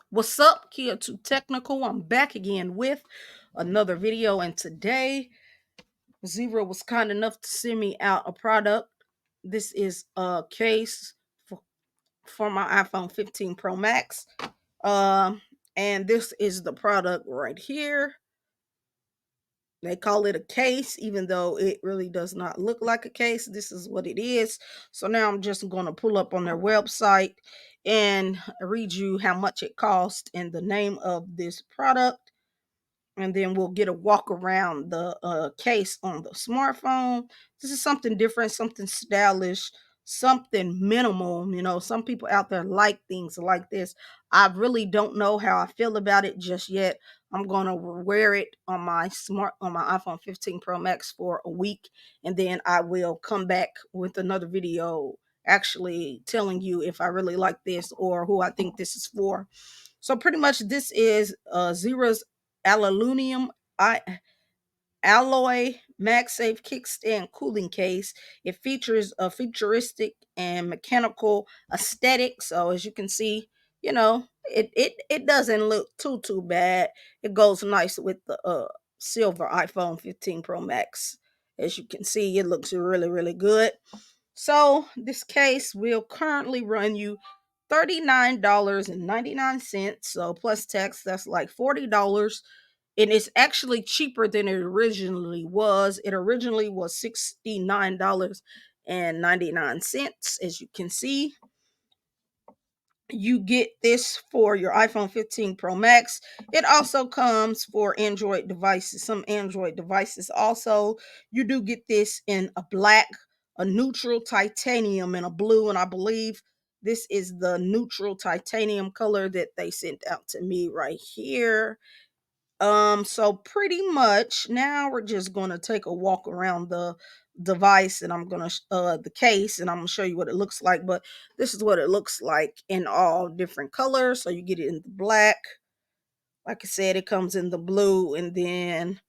What's up, Kia Too Technical? I'm back again with another video, and today Zeera was kind enough to send me out a product. This is a case for my iPhone 15 Pro Max. And this is the product right here. They call it a case, even though it really does not look like a case. This is what it is. So now I'm just going to pull up on their website and read you how much it cost and the name of this product, and then we'll get a walk around the case on the smartphone. This is something different, something stylish, something minimal. Some people out there like things like this. I really don't know how I feel about it just yet. I'm gonna wear it on my iPhone 15 Pro Max for a week, and then I will come back with another video actually telling you if I really like this or who I think this is for. So pretty much this is Zeera's aluminum I alloy MagSafe kickstand cooling case. It features a futuristic and mechanical aesthetic. So as you can see, it doesn't look too bad. It goes nice with the silver iPhone 15 Pro Max. As you can see, it looks really good. So this case will currently run you $39.99. So plus tax, that's like $40. And it's actually cheaper than it originally was. It originally was $69.99. As you can see, you get this for your iPhone 15 Pro Max. It also comes for Android devices, some Android devices also. You do get this in a black, a neutral titanium, and a blue, and I believe this is the neutral titanium color that they sent out to me right here. So pretty much now we're just going to take a walk around the device, and I'm going to the case, and I'm going to show you what it looks like. But this is what it looks like in all different colors. So you get it in the black, like I said, it comes in the blue, and then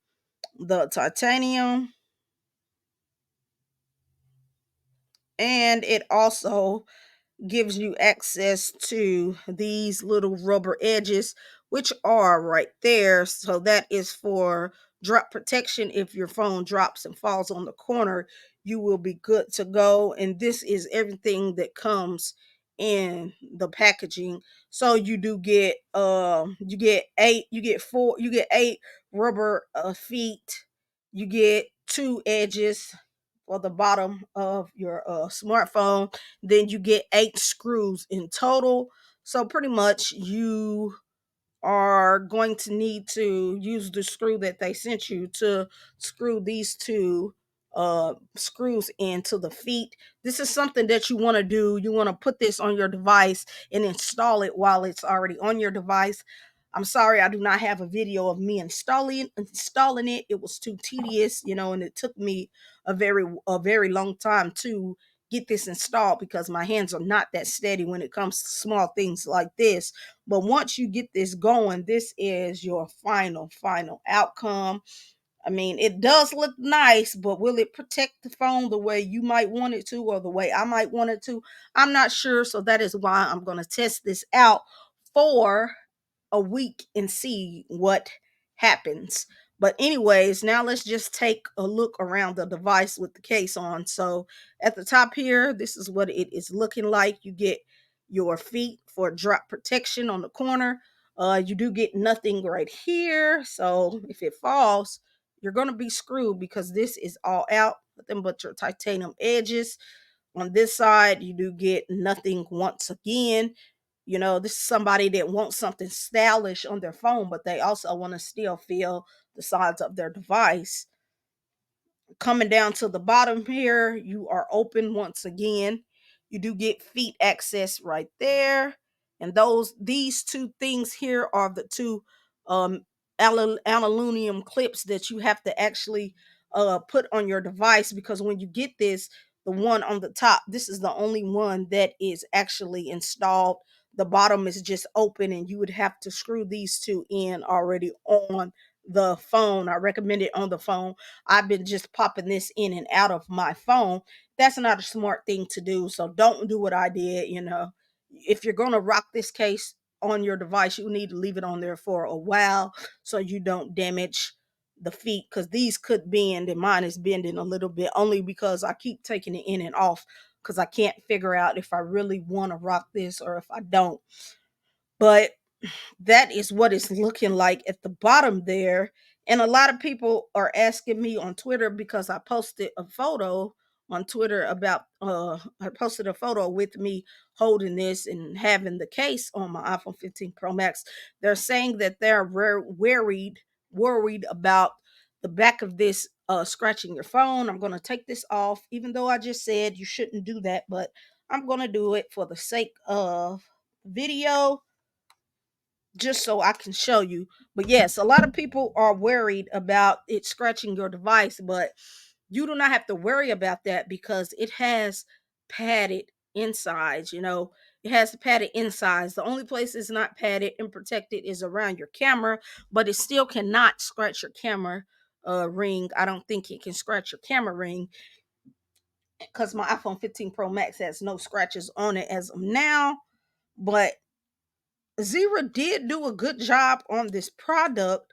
the titanium, and it also gives you access to these little rubber edges, which are right there. So that is for drop protection. If your phone drops and falls on the corner, you will be good to go. And this is everything that comes in the packaging. So you do get you get eight rubber feet. You get two edges for the bottom of your smartphone. Then you get 8 screws in total. So pretty much you are going to need to use the screw that they sent you to screw these two screws into the feet. This is something that you want to do. You want to put this on your device and install it while it's already on your device. I'm sorry I do not have a video of me installing it. It was too tedious, and it took me a very long time to get this installed because my hands are not that steady when it comes to small things like this. But once you get this going, this is your final outcome. I mean, it does look nice, but will it protect the phone the way you might want it to or the way I might want it to? I'm not sure. So that is why I'm going to test this out for a week and see what happens. But anyways, now let's just take a look around the device with the case on. So at the top here, this is what it is looking like. You get your feet for drop protection on the corner. You do get nothing right here. So if it falls, you're going to be screwed because this is all out, nothing but your titanium edges. On this side, you do get nothing once again. This is somebody that wants something stylish on their phone, but they also want to still feel the size of their device. Coming down to the bottom here, you are open once again. You do get feet access right there. And these two things here are the two um aluminum clips that you have to actually put on your device, because when you get this, the one on the top, this is the only one that is actually installed. The bottom is just open, and you would have to screw these two in already on the phone. I recommend it on the phone. I've been just popping this in and out of my phone. That's not a smart thing to do. So don't do what I did. If you're going to rock this case, on your device, you need to leave it on there for a while so you don't damage the feet, because these could bend, and mine is bending a little bit only because I keep taking it in and off because I can't figure out if I really want to rock this or if I don't. But that is what it's looking like at the bottom there. And a lot of people are asking me on Twitter, because I posted a photo on Twitter about I posted a photo with me holding this and having the case on my iPhone 15 Pro Max. They're saying that they're worried about the back of this scratching your phone. I'm going to take this off, even though I just said you shouldn't do that, but I'm going to do it for the sake of video, just so I can show you. But yes, a lot of people are worried about it scratching your device, but you do not have to worry about that because it has padded insides, It has padded insides. The only place it's not padded and protected is around your camera, but it still cannot scratch your camera ring. I don't think it can scratch your camera ring because my iPhone 15 Pro Max has no scratches on it as of now. But Zeera did do a good job on this product.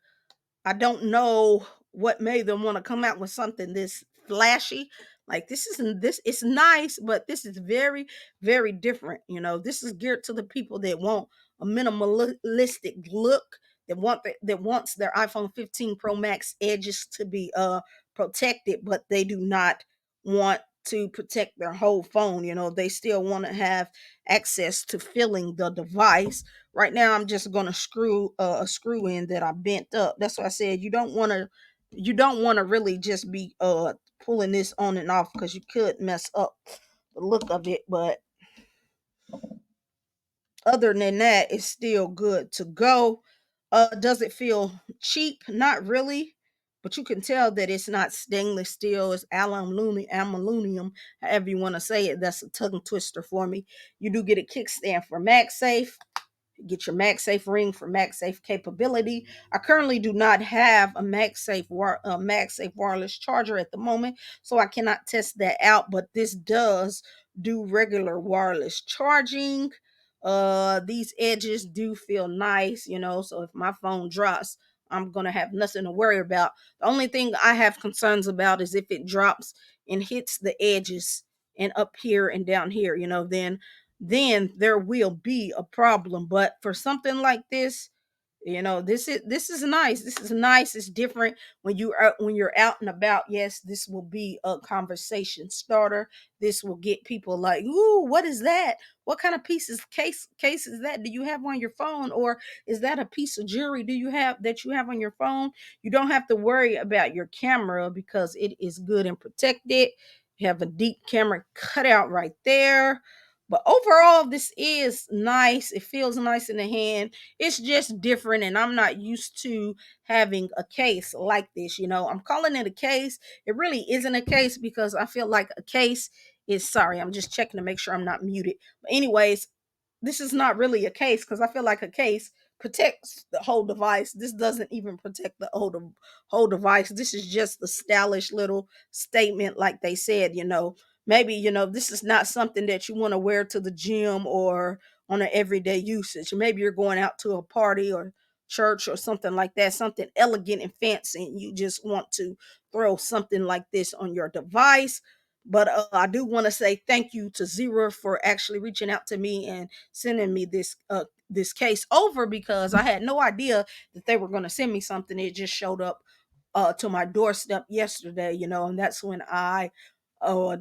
I don't know what made them want to come out with something this flashy. Like, this isn't this it's nice, but this is very, very different. This is geared to the people that want a minimalistic look, that wants their iPhone 15 Pro Max edges to be protected, but they do not want to protect their whole phone. They still want to have access to filling the device. Right now, I'm just gonna screw a screw in that I bent up. That's why I said you don't want to really just be pulling this on and off, because you could mess up the look of it. But other than that, it's still good to go. Does it feel cheap? Not really, but you can tell that it's not stainless steel. It's aluminum, however you want to say it. That's a tongue twister for me. You do get a kickstand for MagSafe. Get your MagSafe ring for MagSafe capability. I currently do not have a MagSafe wireless charger at the moment, so I cannot test that out. But this does do regular wireless charging. These edges do feel nice, So if my phone drops, I'm gonna have nothing to worry about. The only thing I have concerns about is if it drops and hits the edges and up here and down here, then there will be a problem. But for something like this, this is nice. This is nice. It's different when you're out and about. Yes, this will be a conversation starter. This will get people like, "Ooh, what is that? What kind of case is that? Do you have on your phone, or is that a piece of jewelry do you have on your phone?" You don't have to worry about your camera because it is good and protected. You have a deep camera cutout right there. But overall, this is nice. It feels nice in the hand. It's just different, and I'm not used to having a case like this. I'm calling it a case. It really isn't a case, because I feel like a case is, sorry, I'm just checking to make sure I'm not muted. But anyways, this is not really a case, because I feel like a case protects the whole device. This doesn't even protect the whole device. This is just the stylish little statement, like they said. Maybe this is not something that you want to wear to the gym or on an everyday usage. Maybe you're going out to a party or church or something like that, something elegant and fancy, and you just want to throw something like this on your device. But I do want to say thank you to Zeera for actually reaching out to me and sending me this case over, because I had no idea that they were going to send me something. It just showed up to my doorstep yesterday, and that's when I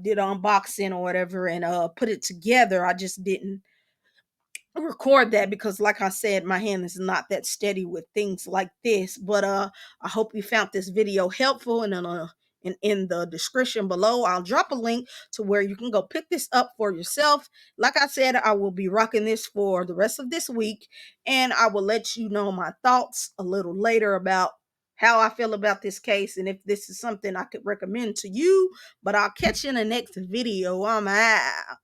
did unboxing or whatever and put it together. I just didn't record that because, like I said, my hand is not that steady with things like this. But I hope you found this video helpful, and in the description below I'll drop a link to where you can go pick this up for yourself. Like I said, I will be rocking this for the rest of this week, and I will let you know my thoughts a little later about how I feel about this case and if this is something I could recommend to you. But I'll catch you in the next video. I'm out.